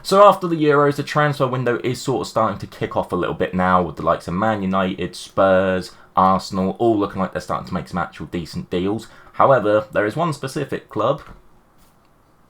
So after the Euros, the transfer window is sort of starting to kick off a little bit now, with the likes of Man United, Spurs, Arsenal, all looking like they're starting to make some actual decent deals. However, there is one specific club,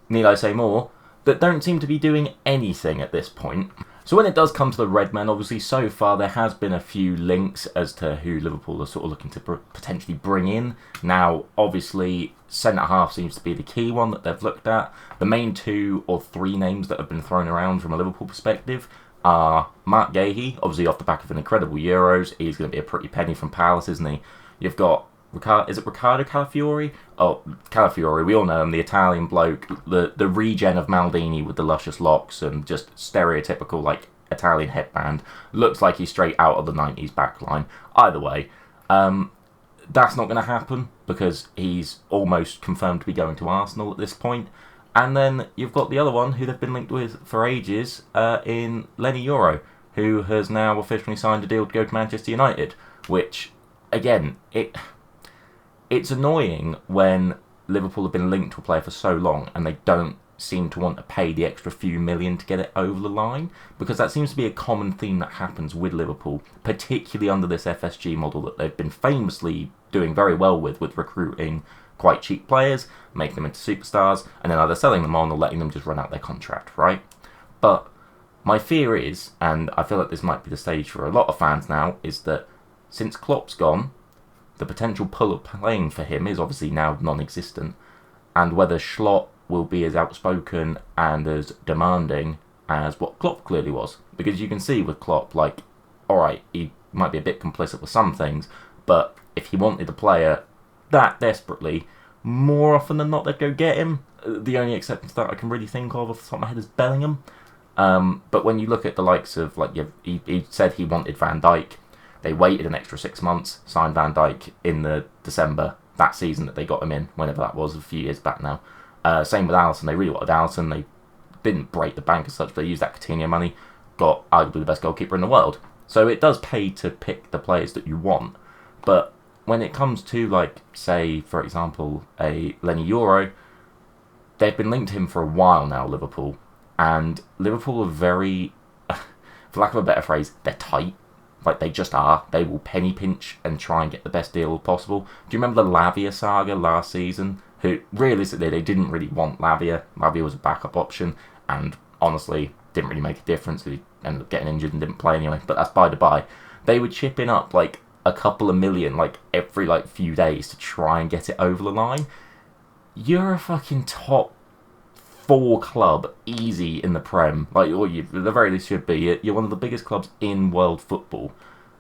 need I say more, that don't seem to be doing anything at this point. So when it does come to the Redmen, obviously so far there has been a few links as to who Liverpool are sort of looking to potentially bring in. Now, obviously, centre-half seems to be the key one that they've looked at. The main 2 or 3 names that have been thrown around from a Liverpool perspective are Mark Gahey, obviously off the back of an incredible Euros. He's going to be a pretty penny from Palace, isn't he? You've got Riccardo Calafiori? Oh, Calafiori, we all know him, the Italian bloke, the regen of Maldini with the luscious locks and just stereotypical, like, Italian headband. Looks like he's straight out of the 90s backline. Either way, that's not going to happen because he's almost confirmed to be going to Arsenal at this point. And then you've got the other one who they've been linked with for ages in Lenny Yoro, who has now officially signed a deal to go to Manchester United, which, again, it's annoying when Liverpool have been linked to a player for so long and they don't seem to want to pay the extra few million to get it over the line, because that seems to be a common theme that happens with Liverpool, particularly under this FSG model that they've been famously doing very well with recruiting quite cheap players, making them into superstars, and then either selling them on or letting them just run out their contract, right? But my fear is, and I feel like this might be the stage for a lot of fans now, is that since Klopp's gone, the potential pull of playing for him is obviously now non-existent, and whether Schlott will be as outspoken and as demanding as what Klopp clearly was. Because you can see with Klopp, like, alright, he might be a bit complicit with some things, but if he wanted a player that desperately, more often than not they'd go get him. The only exception to that I can really think of off the top of my head is Bellingham. But when you look at the likes of, like, he said he wanted Van Dijk. They waited an extra 6 months, signed Van Dijk in the December, that season that they got him in, whenever that was, a few years back now. Same with Alisson. They really wanted Alisson. They didn't break the bank as such, but they used that Coutinho money, got arguably the best goalkeeper in the world. So it does pay to pick the players that you want. But when it comes to, like, say, for example, a Lenny Yoro, they've been linked to him for a while now, Liverpool. And Liverpool are very, for lack of a better phrase, they're tight. Like, they just are. They will penny pinch and try and get the best deal possible. Do you remember the Lavia saga last season? Who, realistically, they didn't really want Lavia. Lavia was a backup option, and honestly, didn't really make a difference because he ended up getting injured and didn't play anyway. But that's by the by. They were chipping up, like, a couple of million, like, every, like, few days to try and get it over the line. You're a fucking top 4 club, easy, in the Prem. Like, or you, at the very least, should be. You're one of the biggest clubs in world football,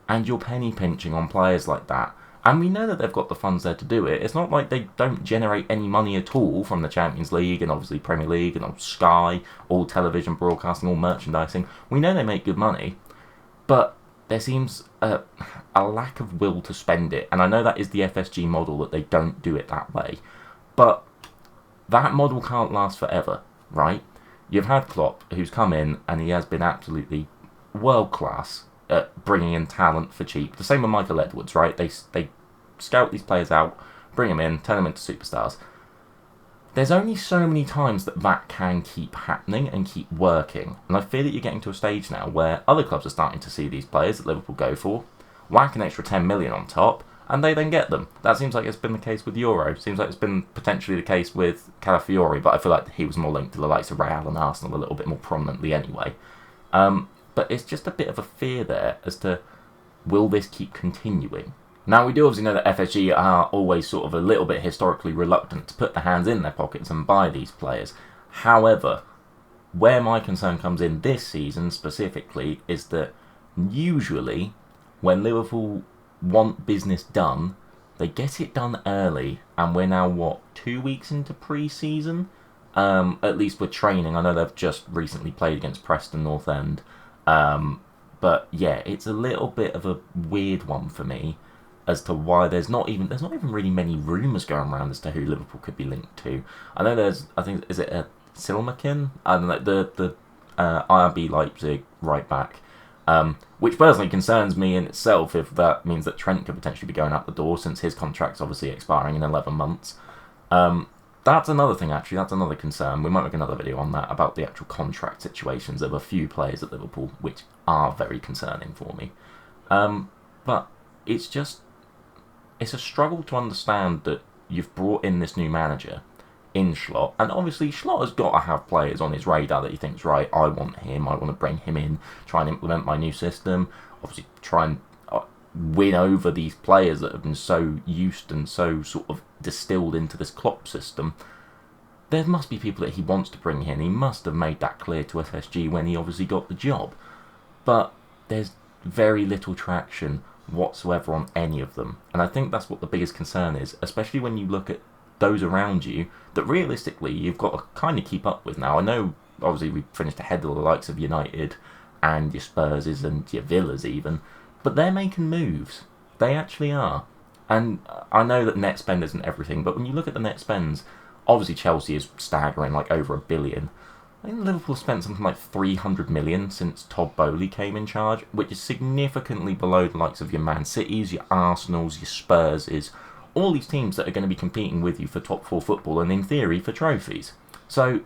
and you're penny pinching on players like that. And we know that they've got the funds there to do it. It's not like they don't generate any money at all from the Champions League and obviously Premier League and on Sky, all television broadcasting, all merchandising. We know they make good money, but there seems a lack of will to spend it. And I know that is the FSG model, that they don't do it that way. But that model can't last forever, right? You've had Klopp, who's come in, and he has been absolutely world-class at bringing in talent for cheap. The same with Michael Edwards, right? They scout these players out, bring them in, turn them into superstars. There's only so many times that can keep happening and keep working. And I feel that you're getting to a stage now where other clubs are starting to see these players that Liverpool go for, whack an extra 10 million on top, and they then get them. That seems like it's been the case with Euro. Seems like it's been potentially the case with Calafiori, but I feel like he was more linked to the likes of Real and Arsenal a little bit more prominently anyway. But it's just a bit of a fear there as to, will this keep continuing? Now, we do obviously know that FSG are always sort of a little bit historically reluctant to put their hands in their pockets and buy these players. However, where my concern comes in this season specifically is that usually when Liverpool want business done, they get it done early, and we're now, 2 weeks into pre-season? At least with training. I know they've just recently played against Preston North End. But yeah, it's a little bit of a weird one for me as to why there's not even really many rumours going around as to who Liverpool could be linked to. I know is it a Silmakin? I don't know, the IRB Leipzig right back. Which personally concerns me in itself if that means that Trent could potentially be going out the door, since his contract's obviously expiring in 11 months. That's another thing, actually. That's another concern. We might make another video on that, about the actual contract situations of a few players at Liverpool, which are very concerning for me. But it's a struggle to understand that you've brought in this new manager in Slot, and obviously Slot has got to have players on his radar that he thinks, right, I want him, I want to bring him in, try and implement my new system, obviously try and win over these players that have been so used and so sort of distilled into this Klopp system. There must be people that he wants to bring in. He must have made that clear to FSG when he obviously got the job. But there's very little traction whatsoever on any of them. And I think that's what the biggest concern is, especially when you look at those around you that realistically you've got to kind of keep up with now. I know, obviously, we finished ahead of the likes of United and your Spurses and your Villas even, but they're making moves. They actually are. And I know that net spend isn't everything, but when you look at the net spends, obviously Chelsea is staggering, like over $1 billion. I think Liverpool spent something like 300 million since Todd Boehly came in charge, which is significantly below the likes of your Man Cities, your Arsenals, your Spurses, all these teams that are going to be competing with you for top 4 football and in theory for trophies. So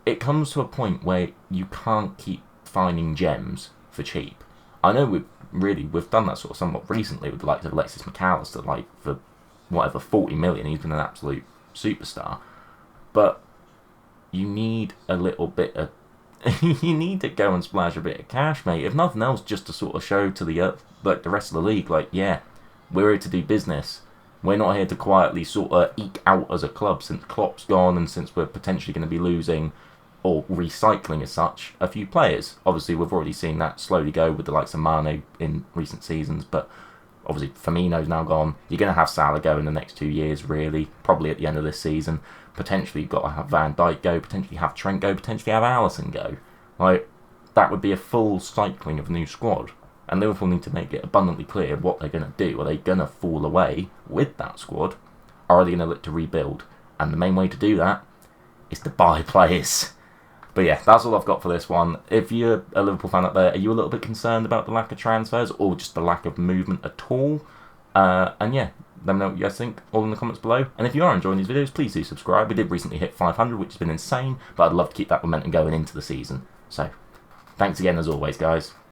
it comes to a point where you can't keep finding gems for cheap. I know we've done that sort of somewhat recently with the likes of Alexis McAllister, like for whatever 40 million, he's been an absolute superstar. But you need a little bit of you need to go and splash a bit of cash, mate. If nothing else, just to sort of show to the rest of the league, like, yeah, we're here to do business. We're not here to quietly sort of eke out as a club since Klopp's gone and since we're potentially going to be losing or recycling as such a few players. Obviously, we've already seen that slowly go with the likes of Mane in recent seasons, but obviously Firmino's now gone. You're going to have Salah go in the next 2 years, really, probably at the end of this season. Potentially you've got to have Van Dijk go, potentially have Trent go, potentially have Alisson go. Like, that would be a full cycling of a new squad. And Liverpool need to make it abundantly clear what they're going to do. Are they going to fall away with that squad? Or are they going to look to rebuild? And the main way to do that is to buy players. But yeah, that's all I've got for this one. If you're a Liverpool fan out there, are you a little bit concerned about the lack of transfers or just the lack of movement at all? And yeah, let me know what you guys think, all in the comments below. And if you are enjoying these videos, please do subscribe. We did recently hit 500, which has been insane, but I'd love to keep that momentum going into the season. So, thanks again as always, guys.